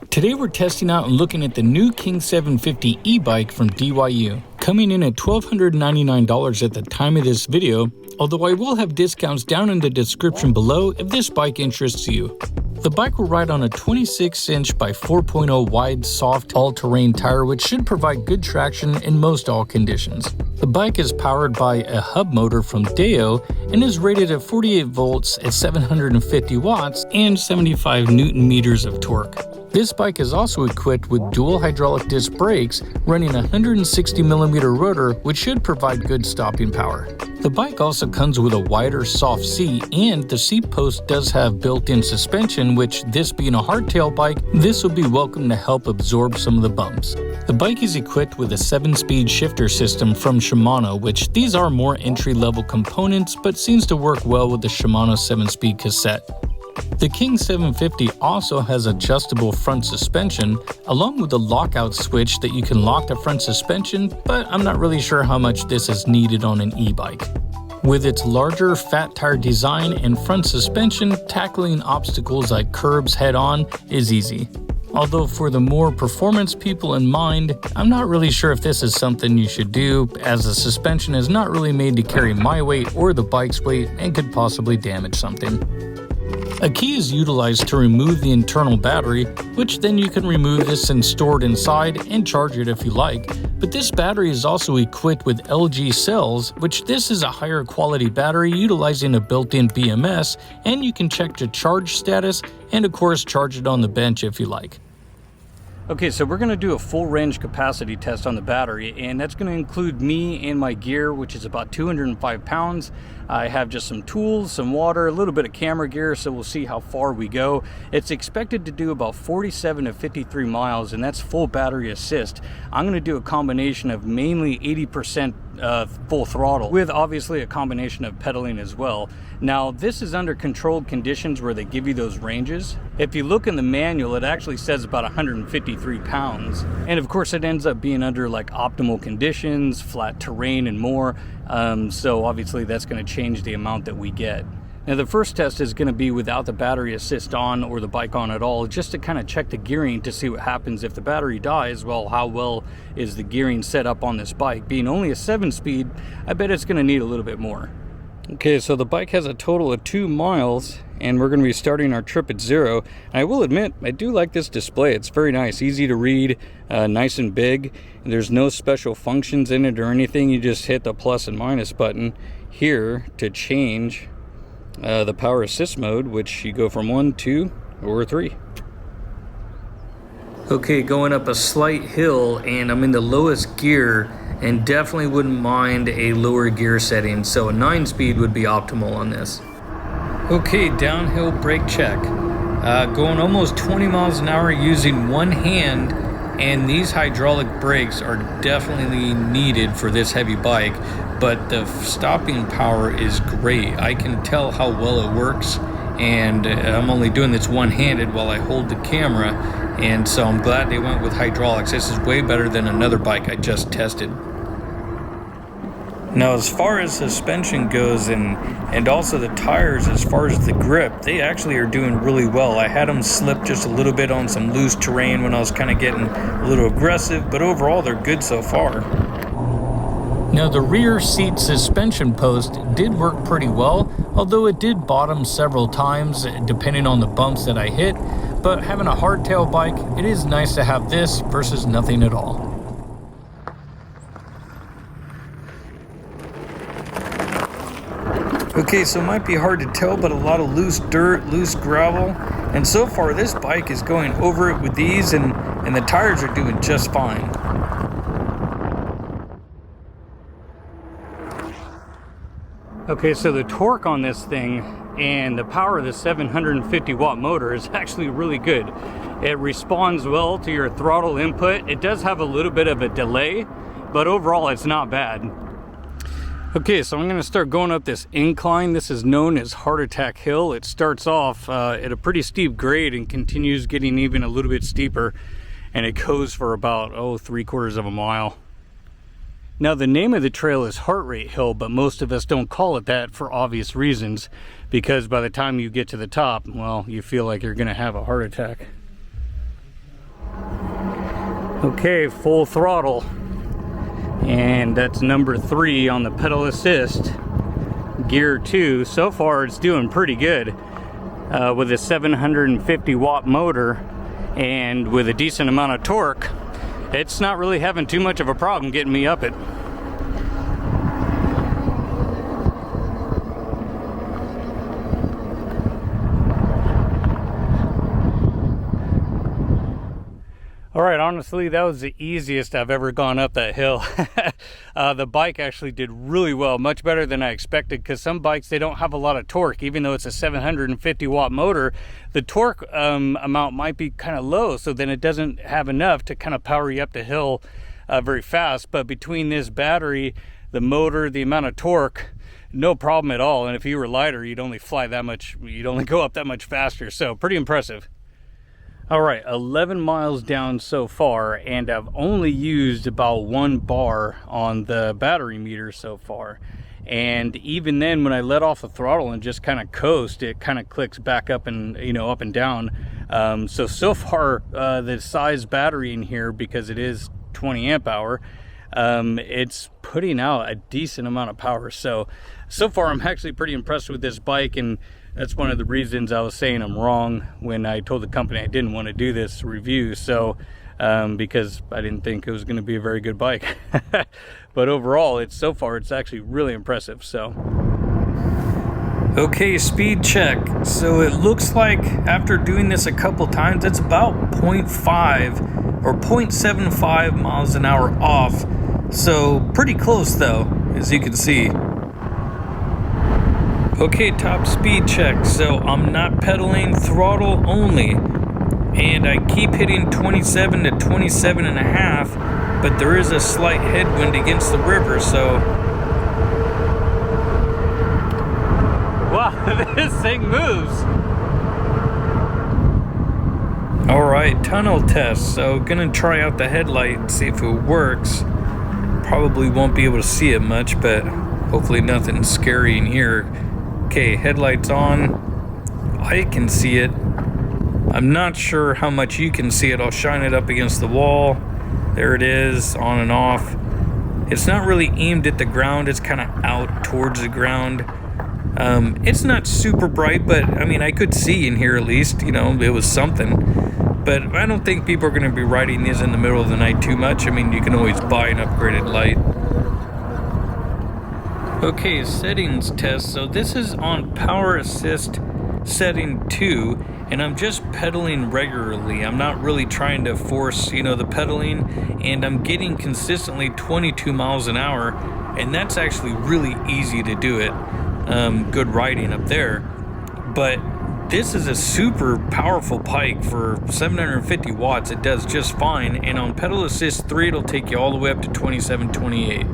Today we're testing out and looking at the new King 750 e-bike from DYU, coming in at $1,299 at the time of this video, although I will have discounts down in the description below if this bike interests you. The bike will ride on a 26-inch by 4.0 wide soft all-terrain tire, which should provide good traction in most all conditions. The bike is powered by a hub motor from Deo and is rated at 48 volts at 750 watts and 75 newton meters of torque. This bike is also equipped with dual hydraulic disc brakes running a 160mm rotor, which should provide good stopping power. The bike also comes with a wider soft seat, and the seat post does have built-in suspension, which, this being a hardtail bike, this will be welcome to help absorb some of the bumps. The bike is equipped with a 7-speed shifter system from Shimano, which these are more entry-level components, but seems to work well with the Shimano 7-speed cassette. The King 750 also has adjustable front suspension, along with a lockout switch that you can lock the front suspension, but I'm not really sure how much this is needed on an e-bike. With its larger fat tire design and front suspension, tackling obstacles like curbs head-on is easy. Although for the more performance people in mind, I'm not really sure if this is something you should do, as the suspension is not really made to carry my weight or the bike's weight and could possibly damage something. A key is utilized to remove the internal battery, which then you can remove this and store it inside and charge it if you like. But this battery is also equipped with LG cells, which this is a higher quality battery utilizing a built-in BMS, and you can check the charge status and of course charge it on the bench if you like. Okay, so we're going to do a full range capacity test on the battery, and that's going to include me and my gear, which is about 205 pounds. I have just some tools, some water, a little bit of camera gear, so we'll see how far we go. It's expected to do about 47 to 53 miles, and that's full battery assist. I'm going to do a combination of mainly 80% full throttle, with obviously a combination of pedaling as well. Now, this is under controlled conditions where they give you those ranges. If you look in the manual, it actually says about 153 pounds. And of course, it ends up being under like optimal conditions, flat terrain, and more. So obviously that's going to change the amount that we get. Now, the first test is going to be without the battery assist on or the bike on at all, just to kind of check the gearing to see what happens if the battery dies. Well, how well is the gearing set up on this bike? Being only a 7-speed, I bet it's going to need a little bit more. Okay, so the bike has a total of 2 miles, and we're going to be starting our trip at 0. And I will admit, I do like this display. It's very nice, easy to read, nice and big. And there's no special functions in it or anything. You just hit the plus and minus button here to change the power assist mode, which you go from 1, 2, or 3. Okay, going up a slight hill, and I'm in the lowest gear, and definitely wouldn't mind a lower gear setting, so a 9-speed would be optimal on this. Okay, downhill brake check. Going almost 20 miles an hour using one hand, and these hydraulic brakes are definitely needed for this heavy bike, but the stopping power is great. I can tell how well it works, and I'm only doing this one-handed while I hold the camera, and so I'm glad they went with hydraulics. This is way better than another bike I just tested. Now, as far as suspension goes and also the tires, as far as the grip, they actually are doing really well. I had them slip just a little bit on some loose terrain when I was kind of getting a little aggressive, but overall they're good so far. Now, the rear seat suspension post did work pretty well, although it did bottom several times depending on the bumps that I hit. But having a hardtail bike, it is nice to have this versus nothing at all. Okay, so it might be hard to tell, but a lot of loose dirt, loose gravel, and so far this bike is going over it with ease, and the tires are doing just fine. Okay, so the torque on this thing and the power of the 750 watt motor is actually really good. It responds well to your throttle input. It does have a little bit of a delay, but overall it's not bad. Okay, so I'm going to start going up this incline. This is known as Heart Attack Hill. It starts off at a pretty steep grade and continues getting even a little bit steeper, and it goes for about 3/4 of a mile. Now, the name of the trail is Heart Rate Hill, but most of us don't call it that for obvious reasons, because by the time you get to the top, well, you feel like you're going to have a heart attack. Okay, full throttle, and that's number 3 on the pedal assist, gear 2. So far it's doing pretty good with a 750 watt motor and with a decent amount of torque. It's not really having too much of a problem getting me up it. Alright, honestly, that was the easiest I've ever gone up that hill. The bike actually did really well, much better than I expected, because some bikes, they don't have a lot of torque. Even though it's a 750 watt motor, the torque amount might be kind of low, so then it doesn't have enough to kind of power you up the hill very fast. But between this battery, the motor, the amount of torque, no problem at all. And if you were lighter, you'd only fly that much, you'd only go up that much faster. So pretty impressive. All right, 11 miles down so far, and I've only used about 1 bar on the battery meter so far. And even then, when I let off the throttle and just kind of coast, it kind of clicks back up and, you know, up and down. So far, the size battery in here, because it is 20 amp hour, it's putting out a decent amount of power. So far I'm actually pretty impressed with this bike, and that's one of the reasons I was saying I'm wrong when I told the company I didn't want to do this review. So because I didn't think it was going to be a very good bike. But overall, so far it's actually really impressive. So okay, speed check. So it looks like after doing this a couple times, it's about 0.5 or 0.75 miles an hour off. So pretty close though, as you can see. Okay, top speed check. So I'm not pedaling, throttle only, and I keep hitting 27 to 27 and a half, but there is a slight headwind against the river. So wow, this thing moves. All right, tunnel test. So gonna try out the headlight and see if it works. Probably won't be able to see it much, but hopefully nothing scary in here. Okay, headlights on. I can see it. I'm not sure how much you can see it. I'll shine it up against the wall. There it is, on and off. It's not really aimed at the ground. It's kind of out towards the ground. It's not super bright, but I mean, I could see in here at least. You know, it was something. But I don't think people are going to be riding these in the middle of the night too much. I mean, you can always buy an upgraded light. Okay, settings test. So this is on power assist setting 2, and I'm just pedaling regularly. I'm not really trying to force, you know, the pedaling, and I'm getting consistently 22 miles an hour, and that's actually really easy to do it. Good riding up there. But this is a super powerful bike. For 750 watts, it does just fine, and on pedal assist 3, it'll take you all the way up to 27, 28.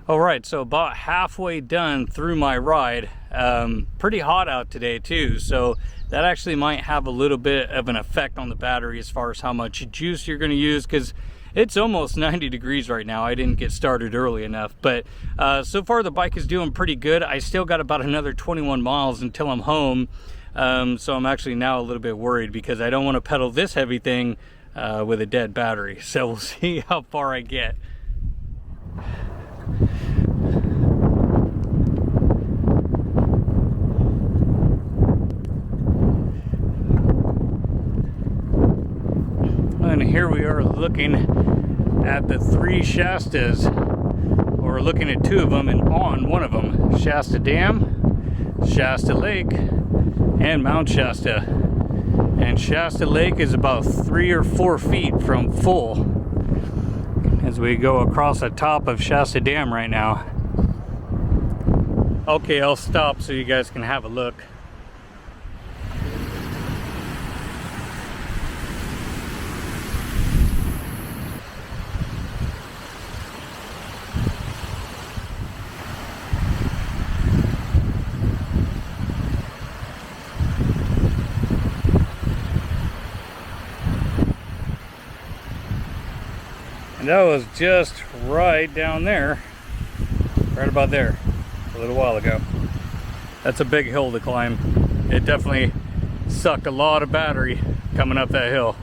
All right, so about halfway done through my ride. Pretty hot out today too, so that actually might have a little bit of an effect on the battery as far as how much juice you're going to use, because it's almost 90 degrees right now. I didn't get started early enough, but so far the bike is doing pretty good. I still got about another 21 miles until I'm home, so I'm actually now a little bit worried because I don't want to pedal this heavy thing with a dead battery. So we'll see how far I get. And here we are looking at the 3 Shastas, or looking at 2 of them and on one of them. Shasta Dam, Shasta Lake, and Mount Shasta. And Shasta Lake is about 3 or 4 feet from full as we go across the top of Shasta Dam right now. Okay, I'll stop so you guys can have a look. And that was just right down there, right about there, a little while ago. That's a big hill to climb. It definitely sucked a lot of battery coming up that hill.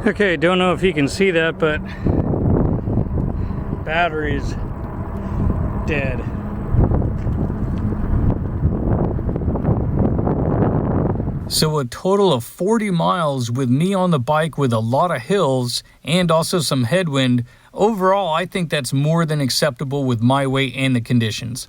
Okay, don't know if you can see that, but battery's dead. So a total of 40 miles with me on the bike with a lot of hills and also some headwind. Overall, I think that's more than acceptable with my weight and the conditions.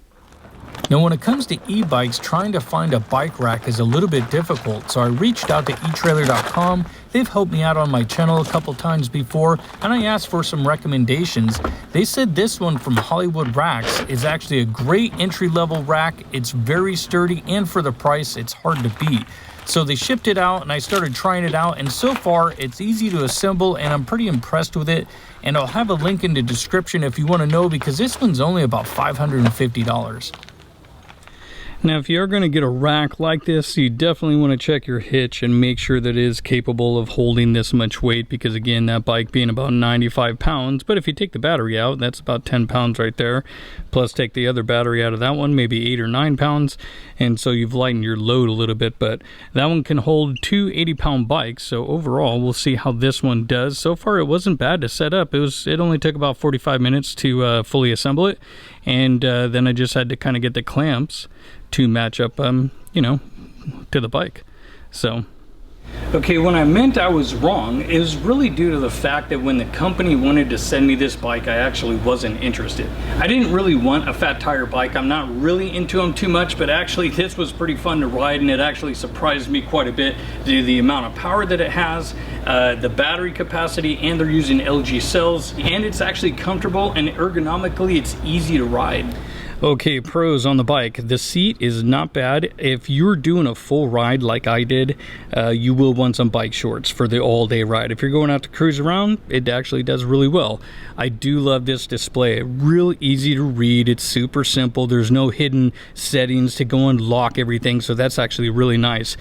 Now, when it comes to e-bikes, trying to find a bike rack is a little bit difficult, so I reached out to eTrailer.com. They've helped me out on my channel a couple times before, and I asked for some recommendations. They said this one from Hollywood Racks is actually a great entry-level rack. It's very sturdy, and for the price, it's hard to beat. So they shipped it out, and I started trying it out, and so far, it's easy to assemble, and I'm pretty impressed with it. And I'll have a link in the description if you want to know, because this one's only about $550. Now, if you're going to get a rack like this, you definitely want to check your hitch and make sure that it is capable of holding this much weight, because again, that bike being about 95 pounds, but if you take the battery out, that's about 10 pounds right there, plus take the other battery out of that one, maybe 8 or 9 pounds, and so you've lightened your load a little bit, but that one can hold two 80-pound bikes, so overall, we'll see how this one does. So far, it wasn't bad to set up. It only took about 45 minutes to fully assemble it, and then I just had to kind of get the clamps to match up, you know, to the bike. So, okay, when I meant I was wrong, it was really due to the fact that when the company wanted to send me this bike, I actually wasn't interested. I didn't really want a fat tire bike. I'm not really into them too much, but actually this was pretty fun to ride, and it actually surprised me quite a bit due to the amount of power that it has, the battery capacity, and they're using LG cells, and it's actually comfortable, and ergonomically it's easy to ride. Okay, pros on the bike. The seat is not bad. If you're doing a full ride like I did, you will want some bike shorts for the all-day ride. If you're going out to cruise around, it actually does really well. I do love this display. Real easy to read. It's super simple. There's no hidden settings to go and lock everything, so that's actually really nice.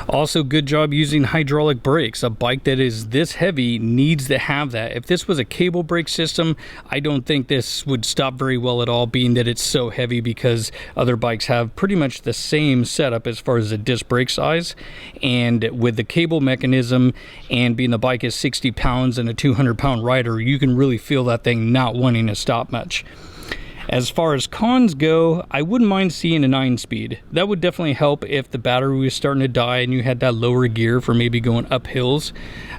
Also, good job using hydraulic brakes. A bike that is this heavy needs to have that. If this was a cable brake system, I don't think this would stop very well at all, being that it's so heavy, because other bikes have pretty much the same setup as far as the disc brake size. And with the cable mechanism, and being the bike is 60 pounds and a 200-pound rider, you can really feel that thing not wanting to stop much. As far as cons go, I wouldn't mind seeing a 9-speed. That would definitely help if the battery was starting to die and you had that lower gear for maybe going up hills.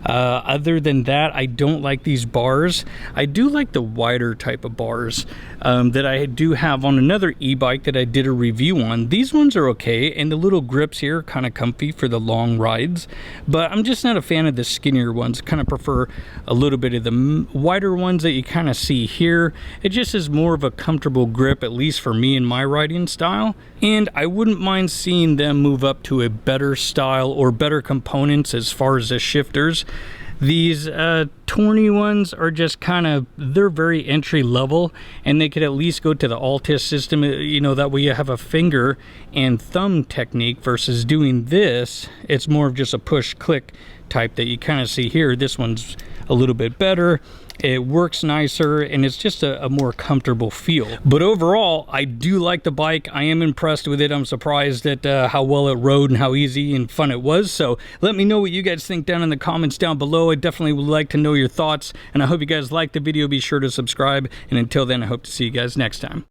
Other than that, I don't like these bars. I do like the wider type of bars that I do have on another e-bike that I did a review on. These ones are okay, and the little grips here are kind of comfy for the long rides, but I'm just not a fan of the skinnier ones. I kind of prefer a little bit of the wider ones that you kind of see here. It just is more of a comfortable grip, at least for me in my riding style, and I wouldn't mind seeing them move up to a better style or better components as far as the shifters. These Tourney ones are just kind of, they're very entry level, and they could at least go to the Altis system, you know, that way you have a finger and thumb technique versus doing this. It's more of just a push click type that you kind of see here. This one's a little bit better. It works nicer, and it's just a more comfortable feel. But overall, I do like the bike. I am impressed with it. I'm surprised at how well it rode and how easy and fun it was. So let me know what you guys think down in the comments down below. I definitely would like to know your thoughts, and I hope you guys liked the video. Be sure to subscribe, and until then, I hope to see you guys next time.